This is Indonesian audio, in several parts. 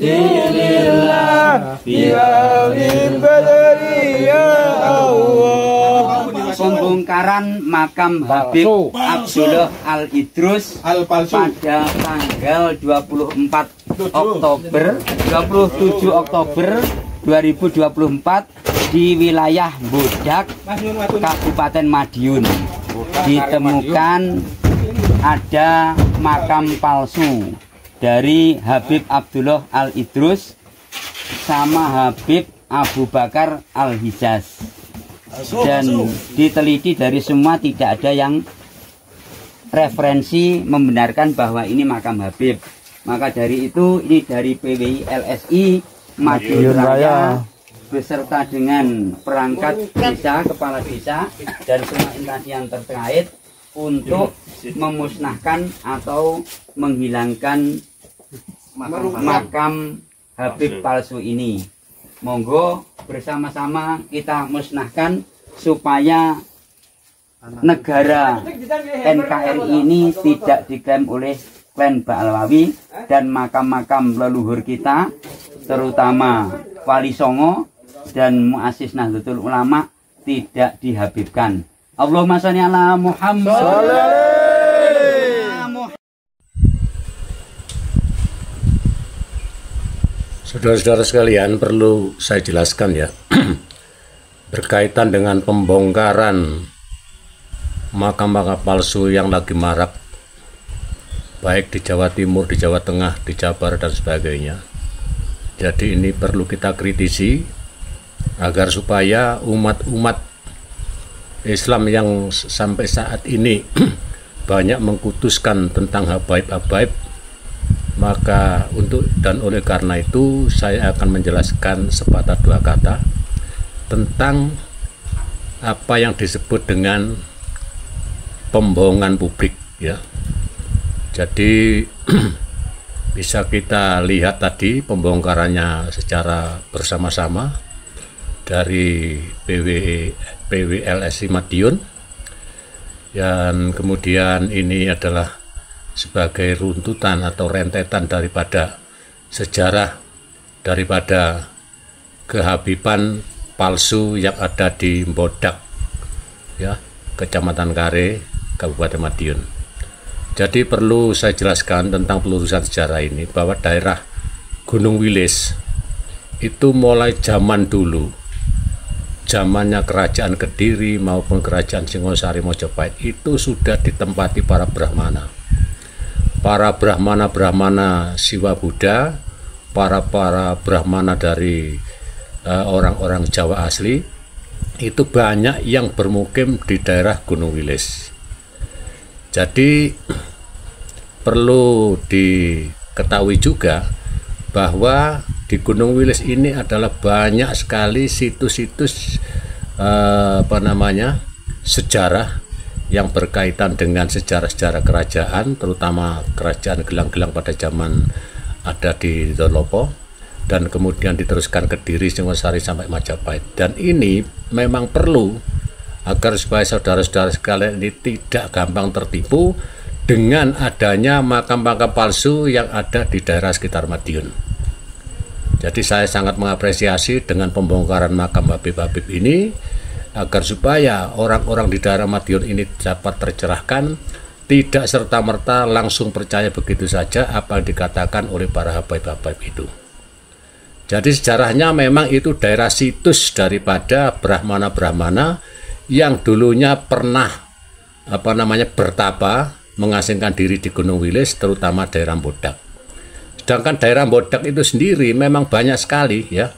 dinillah bihaulil badri ya Allah. Pembongkaran makam Habib Abdullah Al-Idrus pada tanggal 27 Oktober 2024 di wilayah Bodak, Kabupaten Madiun. Ditemukan ada makam palsu dari Habib Abdullah Al-Idrus sama Habib Abu Bakar Al-Hijaz, dan diteliti dari semua tidak ada yang referensi membenarkan bahwa ini makam Habib. Maka dari itu ini dari PWI LSI Madiun Raya beserta dengan perangkat desa, kepala desa dan semua instansi yang terkait untuk memusnahkan atau menghilangkan makam Habib palsu ini. Monggo bersama-sama kita musnahkan supaya negara NKRI ini tidak diklaim oleh klan Ba'alawi dan makam-makam leluhur kita, terutama Wali Songo dan Muassis Nahdlatul Ulama, tidak dihabibkan. Allahumma sholli ala Muhammad. Saudara-saudara sekalian, perlu saya jelaskan ya, berkaitan dengan pembongkaran makam-makam palsu yang lagi marak, baik di Jawa Timur, di Jawa Tengah, di Jabar, dan sebagainya. Jadi ini perlu kita kritisi, agar supaya umat-umat Islam yang sampai saat ini banyak mengkutuskan tentang habaib-habaib, maka oleh karena itu saya akan menjelaskan sepatah dua kata tentang apa yang disebut dengan pembohongan publik ya. Jadi bisa kita lihat tadi pembongkarannya secara bersama-sama dari PWLSI Madiun, dan kemudian ini adalah sebagai runtutan atau rentetan daripada sejarah daripada kehabiban palsu yang ada di Bodak ya, Kecamatan Kare, Kabupaten Madiun. Jadi perlu saya jelaskan tentang pelurusan sejarah ini, bahwa daerah Gunung Wilis itu mulai zaman dulu, zamannya Kerajaan Kediri maupun Kerajaan Singosari Mojopahit, itu sudah ditempati para Brahmana. Para Brahmana Siwa Buddha, para Brahmana dari orang-orang Jawa asli, itu banyak yang bermukim di daerah Gunung Wilis. Jadi perlu diketahui juga bahwa di Gunung Wilis ini adalah banyak sekali situs-situs sejarah yang berkaitan dengan sejarah-sejarah kerajaan, terutama kerajaan gelang-gelang pada zaman ada di Dolopo, dan kemudian diteruskan ke Kediri, Singosari sampai Majapahit. Dan ini memang perlu agar supaya saudara-saudara sekalian ini tidak gampang tertipu dengan adanya makam-makam palsu yang ada di daerah sekitar Madiun. Jadi saya sangat mengapresiasi dengan pembongkaran makam Habib-Habib ini, agar supaya orang-orang di daerah Madiun ini dapat tercerahkan, tidak serta-merta langsung percaya begitu saja apa yang dikatakan oleh para habaib-habaib itu. Jadi sejarahnya memang itu daerah situs daripada Brahmana-Brahmana yang dulunya pernah bertapa, mengasingkan diri di Gunung Wilis, terutama daerah Bodak. Sedangkan daerah Bodak itu sendiri memang banyak sekali ya,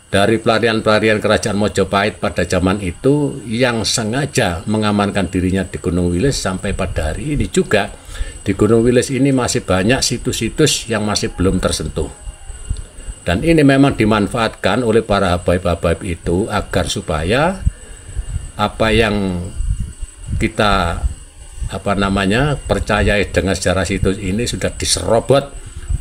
dari pelarian-pelarian kerajaan Mojopahit pada zaman itu yang sengaja mengamankan dirinya di Gunung Wilis. Sampai pada hari ini juga di Gunung Wilis ini masih banyak situs-situs yang masih belum tersentuh, dan ini memang dimanfaatkan oleh para habaib-habaib itu agar supaya apa yang kita percaya dengan sejarah situs ini sudah diserobot,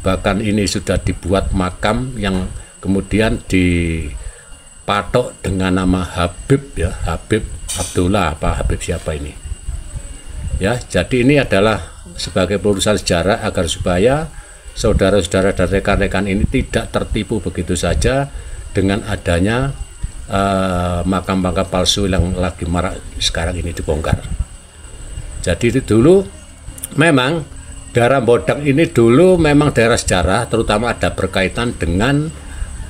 bahkan ini sudah dibuat makam yang kemudian dipatok dengan nama Habib ya, Habib Abdullah Habib siapa ini ya. Jadi ini adalah sebagai pelurusan sejarah agar supaya saudara-saudara dan rekan-rekan ini tidak tertipu begitu saja dengan adanya makam-makam palsu yang lagi marak sekarang ini dibongkar. Jadi dulu memang daerah Bodak ini dulu memang daerah sejarah, terutama ada berkaitan dengan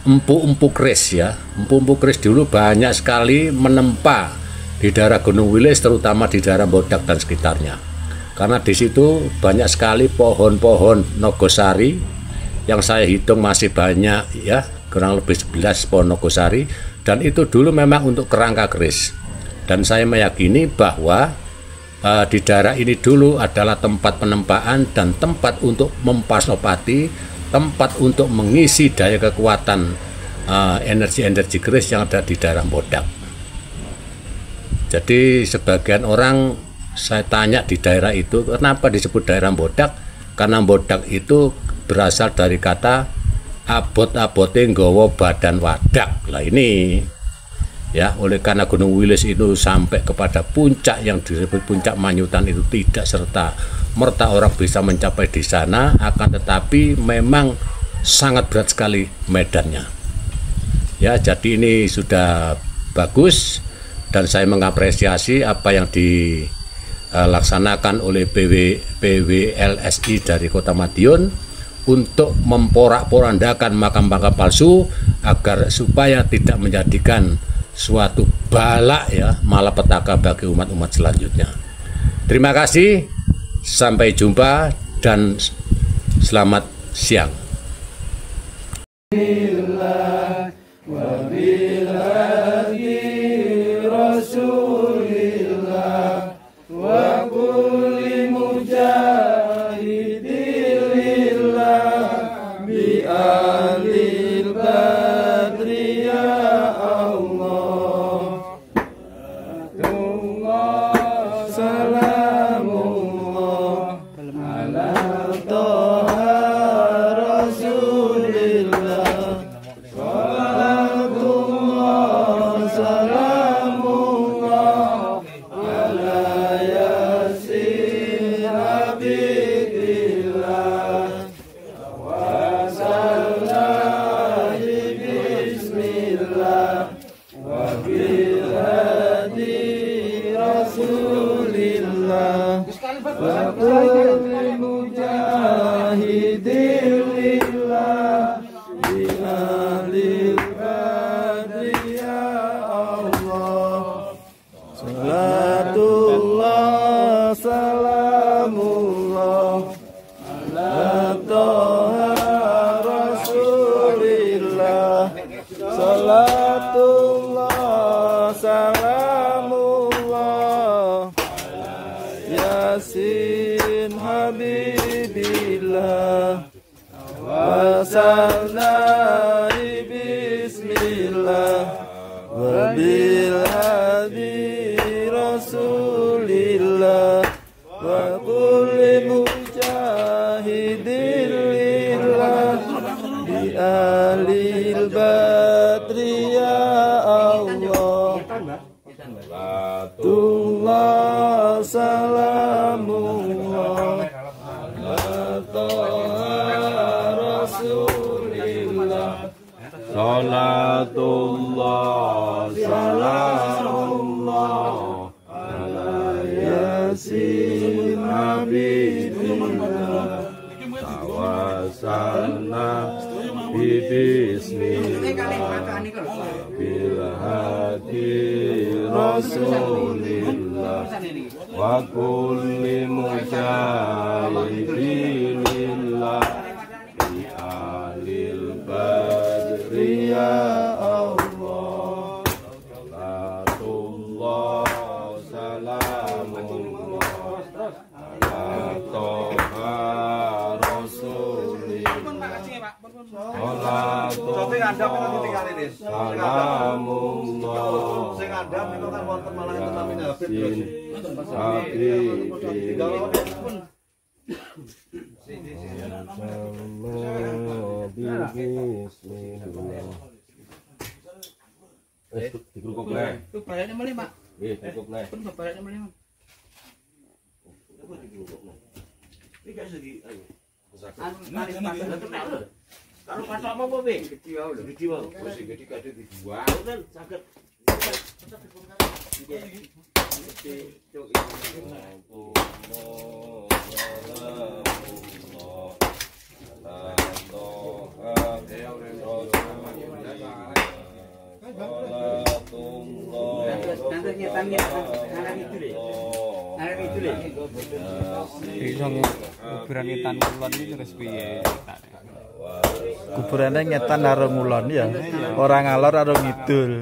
empu-empu keris ya. Empu-empu keris dulu banyak sekali menempa di daerah Gunung Wilis, terutama di daerah Bodak dan sekitarnya. Karena di situ banyak sekali pohon-pohon nogosari yang saya hitung masih banyak ya, kurang lebih 11 pohon nogosari, dan itu dulu memang untuk kerangka keris. Dan saya meyakini bahwa di daerah ini dulu adalah tempat penempaan dan tempat untuk mempasnopati, tempat untuk mengisi daya kekuatan energi-energi keris yang ada di daerah Bodak. Jadi sebagian orang saya tanya di daerah itu kenapa disebut daerah Bodak, karena Bodak itu berasal dari kata abot-abote nggawa badan wadak. Lah ini ya, oleh karena Gunung Wilis itu sampai kepada puncak yang disebut puncak Manyutan itu tidak serta merta orang bisa mencapai di sana, akan tetapi memang sangat berat sekali medannya. Ya, jadi ini sudah bagus dan saya mengapresiasi apa yang dilaksanakan oleh PWLSI dari Kota Madiun untuk memporak-porandakan makam-makam palsu agar supaya tidak menjadikan suatu balak ya, malapetaka bagi umat-umat selanjutnya. Terima kasih, sampai jumpa dan selamat siang. Wa kulli mujahidin lillah bi alil badri ya Allah. Salatullah salamullah ala toha rasulillah. Salatullah salamullah digerukuk le. Itu bayarnya meli, Mak. Nggih, cukup le. Pun bayarnya meli, Mak. Apa digerukuk le? Iki gak segi ayo. Kalau patok apa, Bing? Gede wae lho. Gede wae. Wis gede kadhe dijual kan saged. Kuburan ngetan kulon iki terus piye ceritane? Kuburane ngetan karo ngulon ya. Ora ngalor karo ngidul.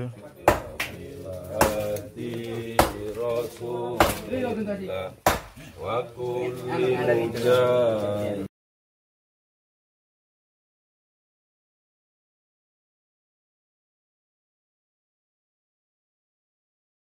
Wa kulli